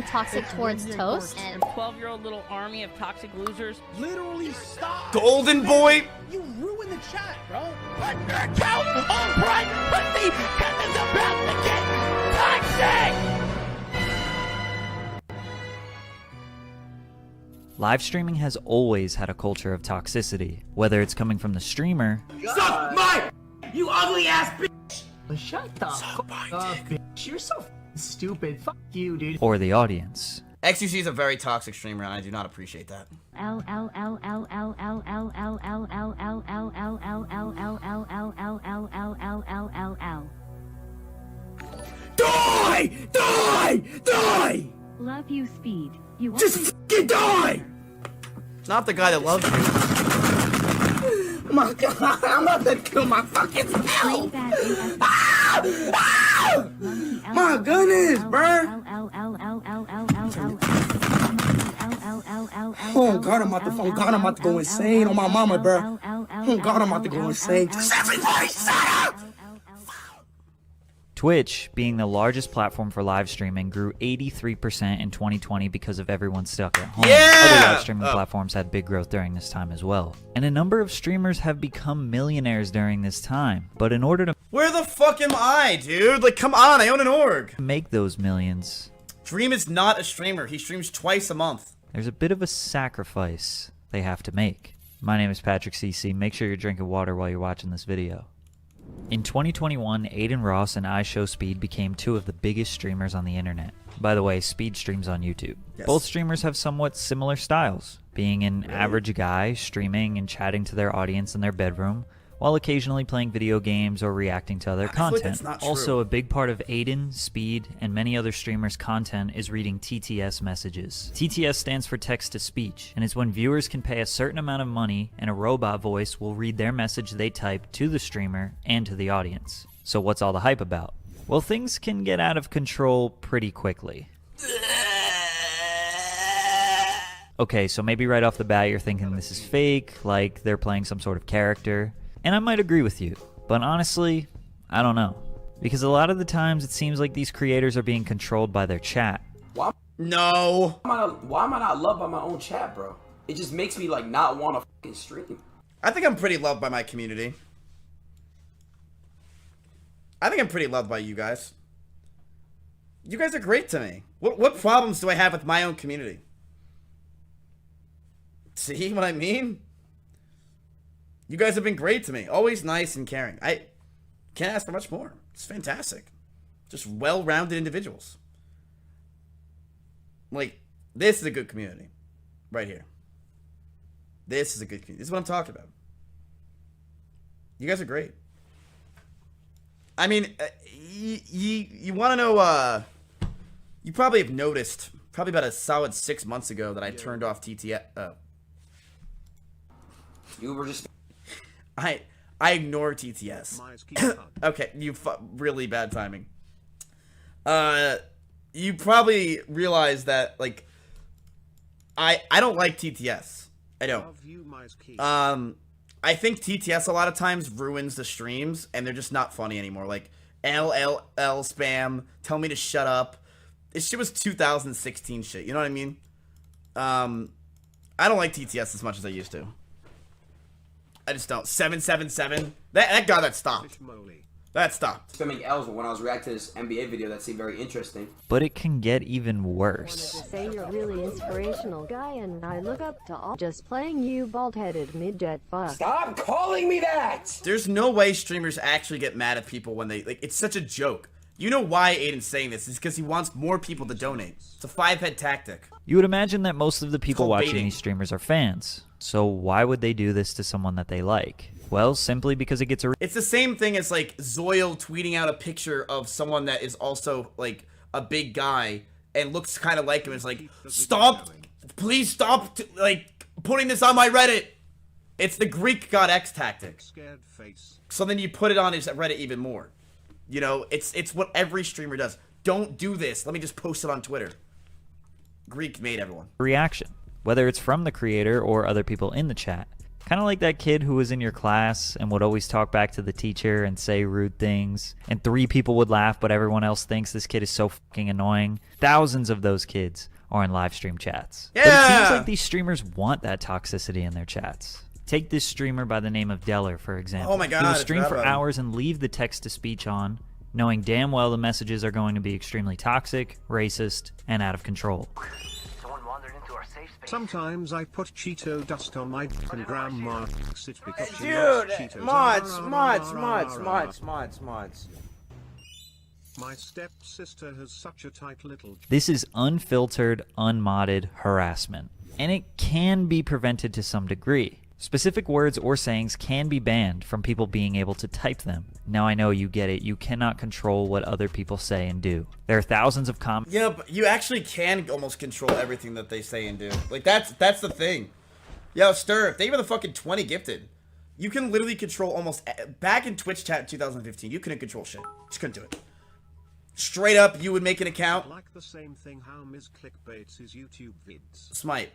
toxic towards toast. And a 12-year-old little army of toxic losers. Literally stop. Golden boy. You ruined the chat, bro. Put your account on private pussy because it's about to get toxic. Live streaming has always had a culture of toxicity, whether it's coming from the streamer, Suck my, you ugly ass bitch. Shut the fuck up, bitch. You're so stupid. Fuck you, dude. or the audience. XQC is a very toxic streamer, and I do not appreciate that. Die! Die! Die! Love you, Speed. You Just fucking die! Not the guy that loves you. Oh my god, I'm about to kill my fucking self. My goodness, bro. Oh god, I'm about to go insane on my mama, bro. Oh god, I'm about to go insane. Just everybody shut up! Twitch, being the largest platform for live streaming, grew 83% in 2020 because of everyone stuck at home. Yeah! Other live streaming platforms had big growth during this time as well. And a number of streamers have become millionaires during this time. But in order to Where the fuck am I, dude? Like, come on, I own an org. make those millions, Dream is not a streamer. He streams twice a month. there's a bit of a sacrifice they have to make. My name is Patrick CC. Make sure you're drinking water while you're watching this video. In 2021, Aiden Ross and iShowSpeed became two of the biggest streamers on the internet. By the way, Speed streams on YouTube. Yes. Both streamers have somewhat similar styles, being an average guy streaming and chatting to their audience in their bedroom, while occasionally playing video games or reacting to other I feel like content. that's not true. Also, a big part of Aiden, Speed, and many other streamers' content is reading TTS messages. TTS stands for text-to-speech, and is when viewers can pay a certain amount of money and a robot voice will read their message they type to the streamer and to the audience. So what's all the hype about? Well, things can get out of control pretty quickly. Okay, so maybe right off the bat you're thinking this is fake, like they're playing some sort of character. And I might agree with you, but honestly, I don't know. Because a lot of the times it seems like these creators are being controlled by their chat. No. Why am I not loved by my own chat, bro? It just makes me like not want to fucking stream. I think I'm pretty loved by my community. I think I'm pretty loved by you guys. You guys are great to me. What problems do I have with my own community? See what I mean? You guys have been great to me. Always nice and caring. I can't ask for much more. It's fantastic. Just well-rounded individuals. Like, this is a good community. Right here. This is a good community. This is what I'm talking about. You guys are great. I mean, you want to know, you probably have noticed, probably about a solid 6 months ago that I turned off TTS. You were just. I ignore TTS. Okay, really bad timing. You probably realize that, like, I don't like TTS. I don't. I think TTS a lot of times ruins the streams, and they're just not funny anymore. Like, LLL spam, tell me to shut up. This shit was 2016 shit, you know what I mean? I don't like TTS as much as I used to. I just don't. 777. That got that stopped. That stopped. Spamming L's when I was reacting to this NBA video that seemed very interesting. But it can get even worse. Say you're a really inspirational guy, and I look up to all just playing you bald-headed midget fuck. Stop calling me that! There's no way streamers actually get mad at people when they, like, it's such a joke. You know why Aiden's saying this? It's because he wants more people to donate. It's a 5-head tactic. You would imagine that most of the people called watching baiting. these streamers are fans. So why would they do this to someone that they like? Well, simply because it gets a It's the same thing as, like, Zoil tweeting out a picture of someone that is also, like, a big guy and looks kind of like him. It's like, stop, please stop, like, putting this on my Reddit. It's the Greek God X tactic. So then you put it on his Reddit even more. You know, it's what every streamer does. Don't do this. Let me just post it on Twitter. Greek made everyone. reaction, whether it's from the creator or other people in the chat. Kind of like that kid who was in your class and would always talk back to the teacher and say rude things, and 3 people would laugh, but everyone else thinks this kid is so fucking annoying. Thousands of those kids are in live stream chats. Yeah! But it seems like these streamers want that toxicity in their chats. Take this streamer by the name of Deller, for example. Oh my God, He will I stream forgot for about him. hours and leave the text-to-speech on, knowing damn well the messages are going to be extremely toxic, racist, and out of control. Sometimes I put Cheeto dust on my and grandma likes it because she Dude, loves Cheetos. mods. My stepsister has such a tight little. This is unfiltered, unmodded harassment, and it can be prevented to some degree. Specific words or sayings can be banned from people being able to type them. Now I know you get it, you cannot control what other people say and do. There are thousands of comments. Yeah, but you actually can almost control everything that they say and do. Like, that's the thing. Yo, Stir, if they were the fucking 20 gifted, you can literally control almost... Back in Twitch chat in 2015, you couldn't control shit. Just couldn't do it. Straight up, you would make an account. Like the same thing how Ms. clickbaits his YouTube vids. Smite.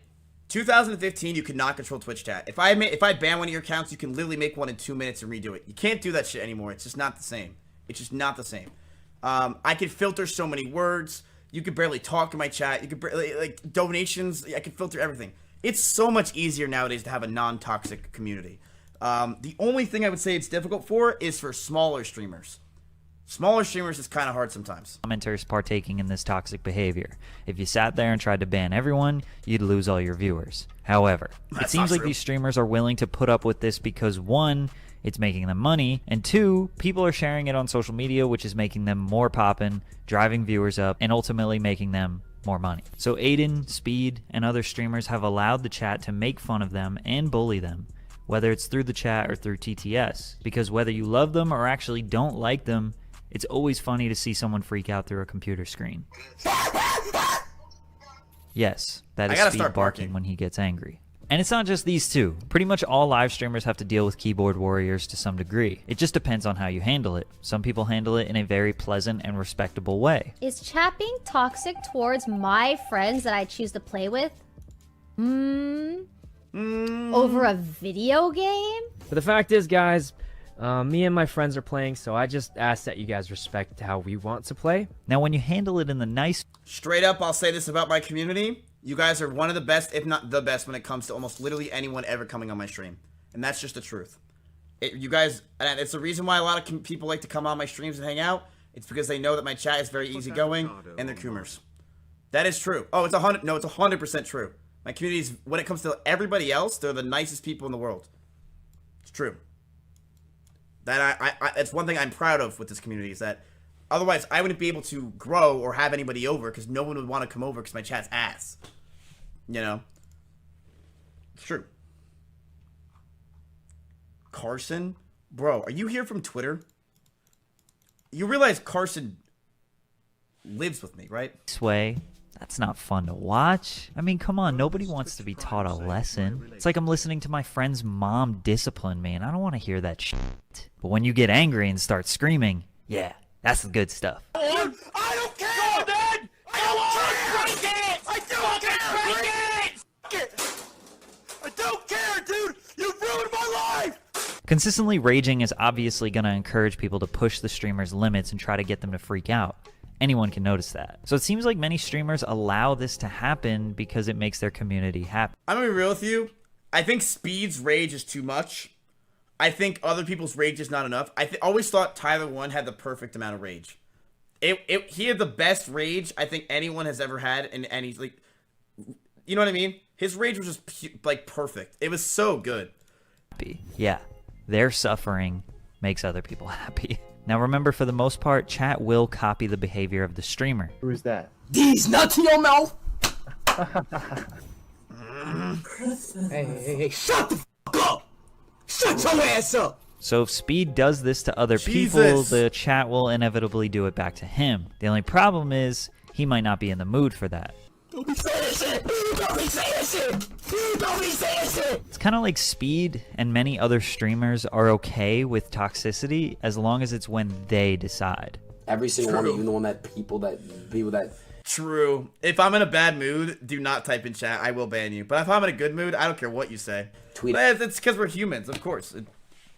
2015, you could not control Twitch chat. If I ban one of your accounts, you can literally make one in 2 minutes and redo it. You can't do that shit anymore. It's just not the same. It's just not the same. I could filter so many words. You could barely talk in my chat. You could barely, like, donations. I could filter everything. It's so much easier nowadays to have a non-toxic community. The only thing I would say it's difficult for is for smaller streamers. Smaller streamers is kind of hard sometimes. Commenters partaking in this toxic behavior. If you sat there and tried to ban everyone, you'd lose all your viewers. However, it seems like these streamers are willing to put up with this because 1, it's making them money, and 2, people are sharing it on social media, which is making them more poppin', driving viewers up, and ultimately making them more money. So Aiden, Speed, and other streamers have allowed the chat to make fun of them and bully them, whether it's through the chat or through TTS, because whether you love them or actually don't like them, it's always funny to see someone freak out through a computer screen. Yes, that is Speed barking when he gets angry. And it's not just these two. Pretty much all live streamers have to deal with keyboard warriors to some degree. It just depends on how you handle it. Some people handle it in a very pleasant and respectable way. Is chat being toxic towards my friends that I choose to play with? Over a video game? But the fact is, guys, me and my friends are playing, so I just ask that you guys respect how we want to play. Now, when you handle it in the nice... Straight up, I'll say this about my community. You guys are one of the best, if not the best, when it comes to almost literally anyone ever coming on my stream. And that's just the truth. You guys, and it's the reason why a lot of people like to come on my streams and hang out. It's because they know that my chat is very easygoing, and they're Coomers. That is true. Oh, it's 100% true. My community is, when it comes to everybody else, they're the nicest people in the world. It's true. That it's one thing I'm proud of with this community, is that otherwise I wouldn't be able to grow or have anybody over because no one would want to come over because my chat's ass. You know? It's true. Carson? Bro, are you here from Twitter? You realize Carson lives with me, right? This way, that's not fun to watch. I mean, come on, nobody wants to be taught a lesson. It's like I'm listening to my friend's mom discipline me, and I don't want to hear that shit. But when you get angry and start screaming, yeah, that's the good stuff. I don't care, man! I don't care, dude! You ruined my life! Consistently raging is obviously going to encourage people to push the streamer's limits and try to get them to freak out. Anyone can notice that. So it seems like many streamers allow this to happen because it makes their community happy. I'm gonna be real with you. I think Speed's rage is too much. I think other people's rage is not enough. I always thought Tyler 1 had the perfect amount of rage. He had the best rage I think anyone has ever had, and he's like, you know what I mean? His rage was just like perfect. It was so good. Yeah, their suffering makes other people happy. Now remember, for the most part, chat will copy the behavior of the streamer. Who is that? These nuts in your mouth! Hey, shut the f*** up! Shut your ass up! So if Speed does this to other people, Jesus. the chat will inevitably do it back to him. The only problem is, he might not be in the mood for that. Don't be saying shit! Don't be saying shit! Don't be saying shit! It's kind of like Speed and many other streamers are okay with toxicity as long as it's when they decide. Every single one of you, even the one that people that True. If I'm in a bad mood, do not type in chat. I will ban you. But if I'm in a good mood, I don't care what you say. Tweet. But it's because we're humans, of course.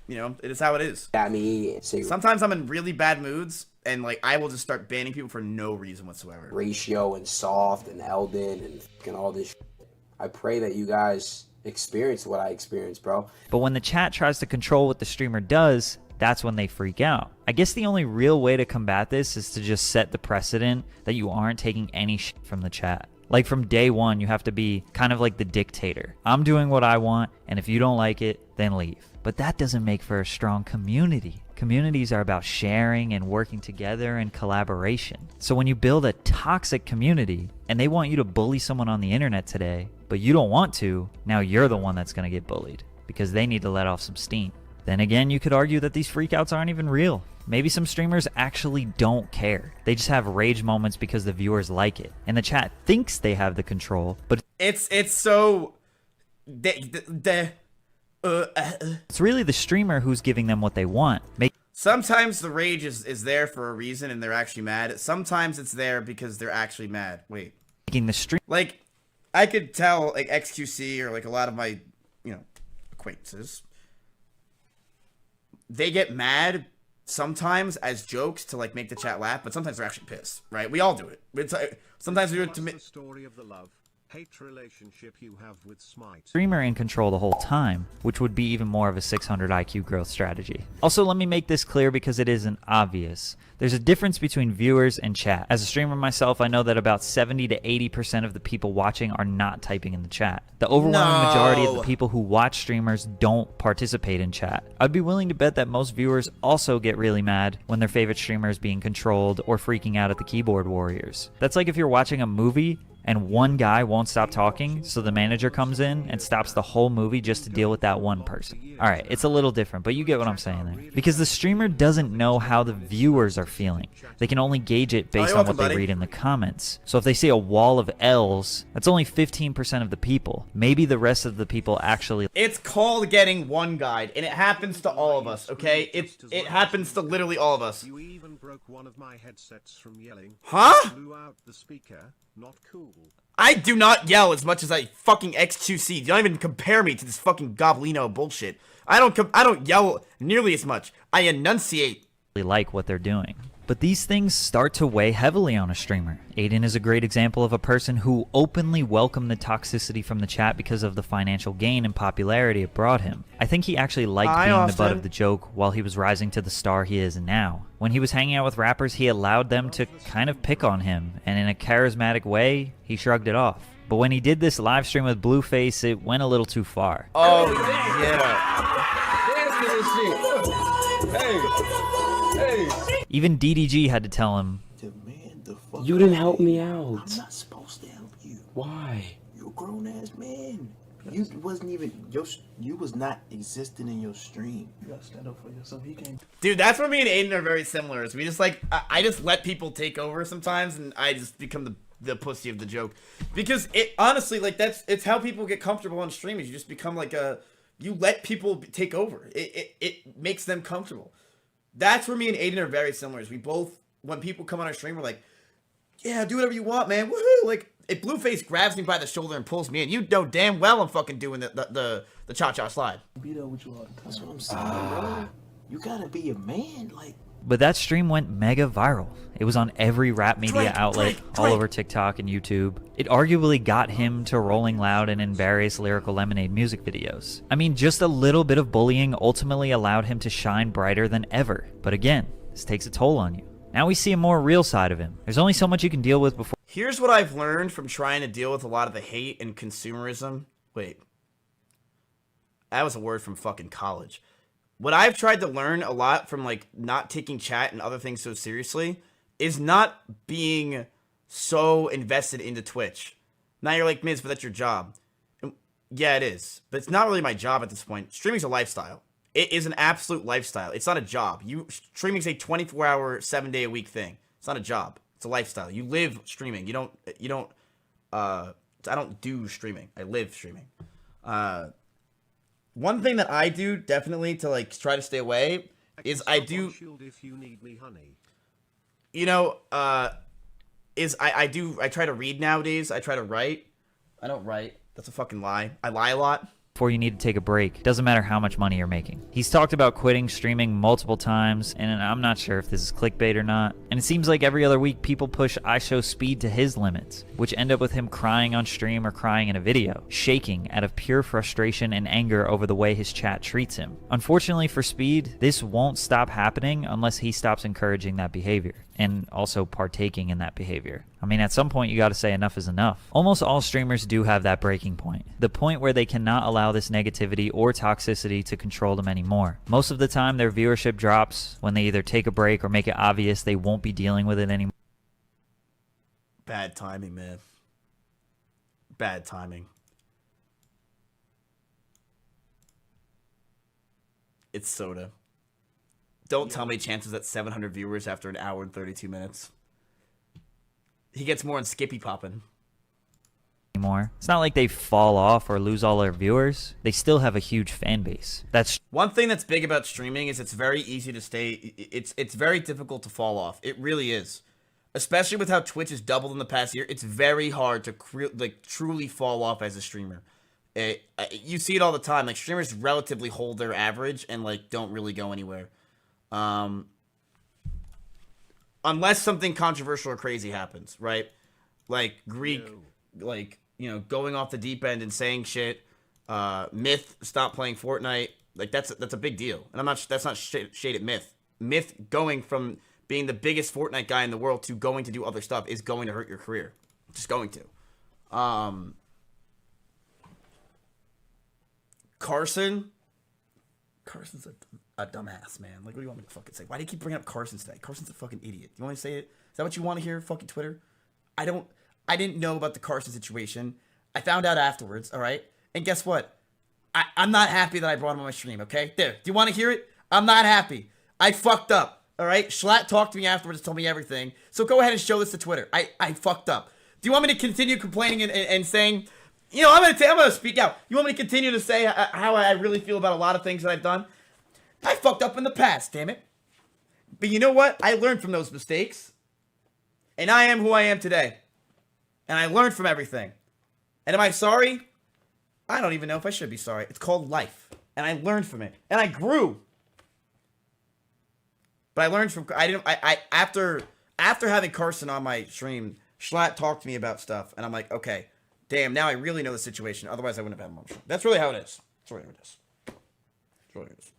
You know, it is how it is. At me, say Sometimes I'm in really bad moods, and like I will just start banning people for no reason whatsoever. Ratio and Soft and Eldon and all this shit. I pray that you guys experience what I experienced, bro. But when the chat tries to control what the streamer does, that's when they freak out. I guess the only real way to combat this is to just set the precedent that you aren't taking any shit from the chat. Like from day one, you have to be kind of like the dictator. I'm doing what I want, and if you don't like it, then leave. But that doesn't make for a strong community. Communities are about sharing and working together and collaboration. So when you build a toxic community and they want you to bully someone on the internet today, but you don't want to, now you're the one that's going to get bullied because they need to let off some steam. Then again, you could argue that these freakouts aren't even real. Maybe some streamers actually don't care. They just have rage moments because the viewers like it. And the chat thinks they have the control, but it's so... it's really the streamer who's giving them what they want. Sometimes the rage is there for a reason and they're actually mad. Sometimes it's there because they're actually mad. Wait. Making the stream... Like, I could tell, like, XQC or, like, a lot of my, you know, acquaintances... They get mad sometimes as jokes to like make the chat laugh, but sometimes they're actually pissed, right? We all do it. It's, sometimes we do it to the story of the love-hate relationship you have with Smite. Streamer in control the whole time, which would be even more of a 600 IQ growth strategy. Also, let me make this clear because it isn't obvious. There's a difference between viewers and chat. As a streamer myself, I know that about 70 to 80% of the people watching are not typing in the chat. The overwhelming majority of the people who watch streamers don't participate in chat. I'd be willing to bet that most viewers also get really mad when their favorite streamer is being controlled or freaking out at the keyboard warriors. That's like if you're watching a movie and one guy won't stop talking, so the manager comes in and stops the whole movie just to deal with that one person. Alright, it's a little different, but you get what I'm saying there. Because the streamer doesn't know how the viewers are feeling. They can only gauge it based on what they read in the comments. So if they see a wall of L's, that's only 15% of the people. Maybe the rest of the people actually... It's called getting one guide, and it happens to all of us, okay? It happens to literally all of us. You even broke one of my headsets from yelling. Huh? Blew out the speaker. Not cool. I do not yell as much as I fucking XQC. You don't even compare me to this fucking goblino bullshit. I don't yell nearly as much. I enunciate. Like what they're doing. But these things start to weigh heavily on a streamer. Aiden is a great example of a person who openly welcomed the toxicity from the chat because of the financial gain and popularity it brought him. I think he actually liked being the butt of the joke while he was rising to the star he is now. When he was hanging out with rappers, he allowed them to kind of pick on him, and in a charismatic way, he shrugged it off. But when he did this live stream with Blueface, it went a little too far. Oh, yeah. Even DDG had to tell him, You didn't help me out. I'm not supposed to help you. Why? You're a grown-ass man. You wasn't even you was not existing in your stream. You gotta stand up for yourself. He can't. Dude, that's where me and Aiden are very similar. Is we just like I just let people take over sometimes, and I just become the pussy of the joke. Because it honestly, like it's how people get comfortable on stream. Is you just become like you let people take over. It makes them comfortable. That's where me and Aiden are very similar. Is we both, when people come on our stream, we're like, yeah, do whatever you want, man. Woohoo! Like, if Blueface grabs me by the shoulder and pulls me in, you know damn well I'm fucking doing the cha-cha slide. Be there with you all the time. That's what I'm saying, bro. You gotta be a man, like. But that stream went mega viral. It was on every rap media outlet, all over TikTok and YouTube. It arguably got him to Rolling Loud and in various Lyrical Lemonade music videos. I mean, just a little bit of bullying ultimately allowed him to shine brighter than ever. But again, this takes a toll on you. Now we see a more real side of him. There's only so much you can deal with before... Here's what I've learned from trying to deal with a lot of the hate and consumerism. Wait. That was a word from fucking college. What I've tried to learn a lot from, like, not taking chat and other things so seriously is not being so invested into Twitch. Now you're like, Miz, but that's your job. And yeah, it is. But it's not really my job at this point. Streaming's a lifestyle. It is an absolute lifestyle. It's not a job. Streaming's a 24-hour, 7-day-a-week thing. It's not a job. It's a lifestyle. You live streaming. I don't do streaming. I live streaming. One thing that I do definitely to like try to stay away is I do, If you need me, honey. you know, is I try to read nowadays. I try to write. I don't write. That's a fucking lie. I lie a lot. Before you need to take a break. Doesn't matter how much money you're making. He's talked about quitting streaming multiple times, and I'm not sure if this is clickbait or not. And it seems like every other week people push iShowSpeed to his limits, which end up with him crying on stream or crying in a video, shaking out of pure frustration and anger over the way his chat treats him. Unfortunately for Speed, this won't stop happening unless he stops encouraging that behavior and also partaking in that behavior. I mean, at some point you gotta say enough is enough. Almost all streamers do have that breaking point. The point where they cannot allow this negativity or toxicity to control them anymore. Most of the time their viewership drops when they either take a break or make it obvious they won't be dealing with it anymore. Bad timing, man. Bad timing. It's soda. Don't tell me chances at 700 viewers after an hour and 32 minutes. He gets more on Skippy poppin'. It's not like they fall off or lose all their viewers. They still have a huge fan base. That's one thing that's big about streaming is it's very easy to stay. It's very difficult to fall off. It really is. Especially with how Twitch has doubled in the past year, it's very hard to truly fall off as a streamer. You see it all the time. Like, streamers relatively hold their average and like don't really go anywhere. Unless something controversial or crazy happens, right? Like Greek, like, you know, going off the deep end and saying shit. Myth stopped playing Fortnite. Like, that's a big deal. And that's not shade at Myth. Myth going from being the biggest Fortnite guy in the world to going to do other stuff is going to hurt your career. Just going to. Carson's a dumbass, man. Like, what do you want me to fucking say? Why do you keep bringing up Carson today? Carson's a fucking idiot. You want me to say it? Is that what you want to hear, fucking Twitter? I didn't know about the Carson situation. I found out afterwards, all right? And guess what? I'm not happy that I brought him on my stream, okay? There. Do you want to hear it? I'm not happy. I fucked up, all right? Schlatt talked to me afterwards, told me everything. So go ahead and show this to Twitter. I fucked up. Do you want me to continue complaining and saying, you know, I'm gonna speak out. You want me to continue to say how I really feel about a lot of things that I've done? I fucked up in the past, damn it. But you know what? I learned from those mistakes. And I am who I am today. And I learned from everything. And am I sorry? I don't even know if I should be sorry. It's called life. And I learned from it. And I grew. But I learned from... After having Carson on my stream, Schlatt talked to me about stuff. And I'm like, okay, damn, now I really know the situation. Otherwise, I wouldn't have had him on my stream. That's really how it is. That's really how it is. That's really how it is.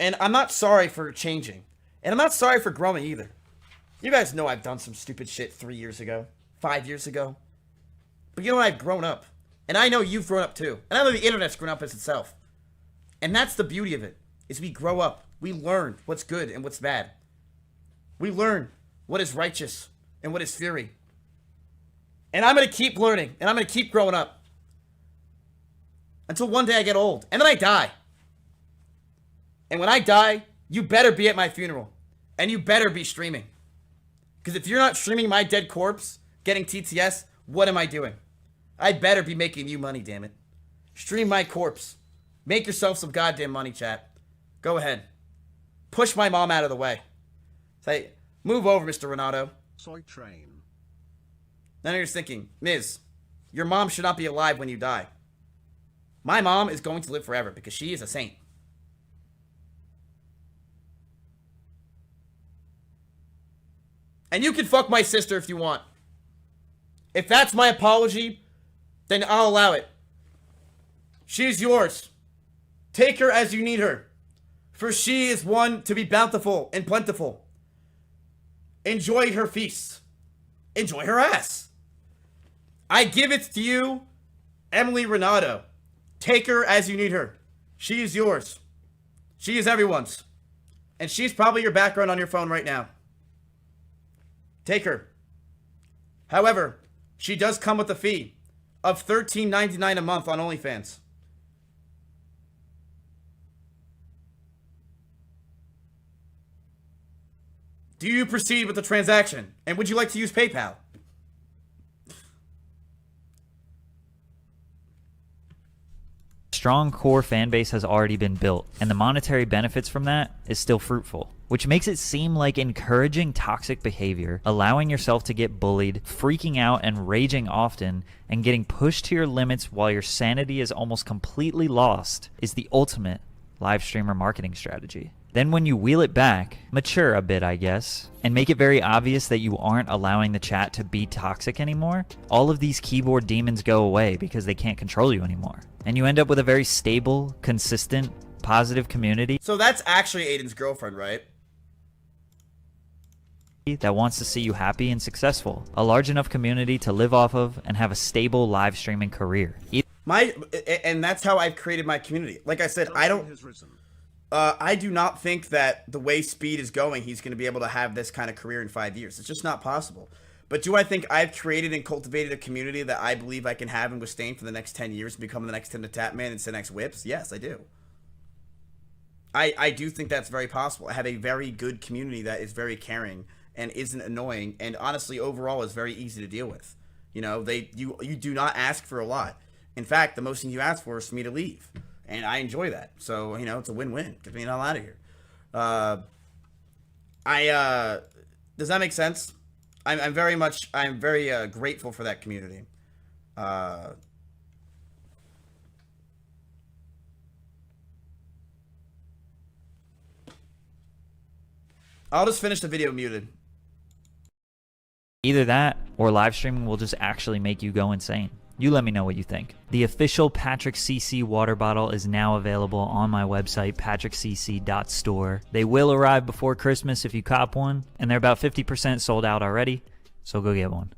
And I'm not sorry for changing. And I'm not sorry for growing either. You guys know I've done some stupid shit 3 years ago. 5 years ago. But you know what? I've grown up. And I know you've grown up too. And I know the internet's grown up as itself. And that's the beauty of it. Is we grow up. We learn what's good and what's bad. We learn what is righteous and what is fury. And I'm going to keep learning. And I'm going to keep growing up. Until one day I get old. And then I die. And when I die, you better be at my funeral. And you better be streaming. Because if you're not streaming my dead corpse, getting TTS, what am I doing? I better be making you money, damn it. Stream my corpse. Make yourself some goddamn money, chat. Go ahead. Push my mom out of the way. Say, move over, Mr. Renato. Soy train. Then you're just thinking, Miz, your mom should not be alive when you die. My mom is going to live forever because she is a saint. And you can fuck my sister if you want. If that's my apology, then I'll allow it. She's yours. Take her as you need her. For she is one to be bountiful and plentiful. Enjoy her feasts. Enjoy her ass. I give it to you, Emily Renato. Take her as you need her. She is yours. She is everyone's. And she's probably your background on your phone right now. Take her. However, she does come with a fee of $13.99 a month on OnlyFans. Do you proceed with the transaction? And would you like to use PayPal? strong core fan base has already been built, and the monetary benefits from that is still fruitful, which makes it seem like encouraging toxic behavior, allowing yourself to get bullied, freaking out and raging often, and getting pushed to your limits while your sanity is almost completely lost is the ultimate live streamer marketing strategy. Then when you wheel it back, mature a bit I guess, and make it very obvious that you aren't allowing the chat to be toxic anymore, all of these keyboard demons go away because they can't control you anymore. And you end up with a very stable, consistent, positive community. So that's actually Aiden's girlfriend, right? That wants to see you happy and successful. A large enough community to live off of and have a stable live streaming career. And that's how I've created my community. Like I said, I do not think that the way Speed is going, he's going to be able to have this kind of career in 5 years. It's just not possible. But do I think I've created and cultivated a community that I believe I can have and sustain for the next 10 years and become the next Tim the Tatman and the next Whips? Yes, I do. I do think that's very possible. I have a very good community that is very caring and isn't annoying, and honestly, overall, is very easy to deal with. You know, you do not ask for a lot. In fact, the most thing you ask for is for me to leave. And I enjoy that. So, you know, it's a win-win. Get me the hell out of here. Does that make sense? I'm very grateful for that community. I'll just finish the video muted. Either that, or live streaming will just actually make you go insane. You let me know what you think. The official Patrick CC water bottle is now available on my website, patrickcc.store. They will arrive before Christmas if you cop one, and they're about 50% sold out already, so go get one.